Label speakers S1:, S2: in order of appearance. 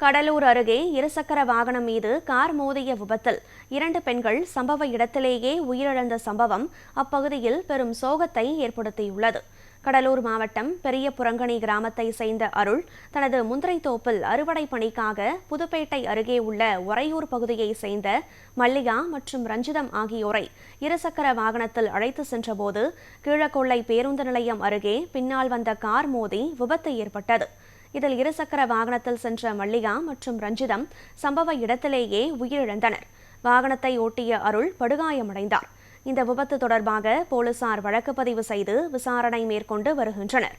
S1: கடலூர் அருகே இருசக்கர வாகனம் மீது கார் மோதிய விபத்தில் 2 பெண்கள் சம்பவ இடத்திலேயே உயிரிழந்த சம்பவம் அப்பகுதியில் பெரும் சோகத்தை ஏற்படுத்தியுள்ளது. கடலூர் மாவட்டம் பெரிய புரங்கணி கிராமத்தை சேர்ந்த அருள் தனது முந்திரை தோப்பில் அறுவடை பணிக்காக புதுப்பேட்டை அருகே உள்ள உறையூர் பகுதியை சேர்ந்த மல்லிகா மற்றும் ரஞ்சிதம் ஆகியோரை இருசக்கர வாகனத்தில் அழைத்து சென்றபோது கீழக்கொள்ளை பேருந்து நிலையம் அருகே பின்னால் வந்த கார் மோதி விபத்து ஏற்பட்டது. இதில் இருசக்கர வாகனத்தில் சென்ற மல்லிகா மற்றும் ரஞ்சிதம் சம்பவ இடத்திலேயே உயிரிழந்தனர். வாகனத்தை ஓட்டிய அருள் படுகாயமடைந்தார். இந்த விபத்து தொடர்பாக போலீசார் வழக்கு பதிவு செய்து விசாரணை மேற்கொண்டு வருகின்றனர்.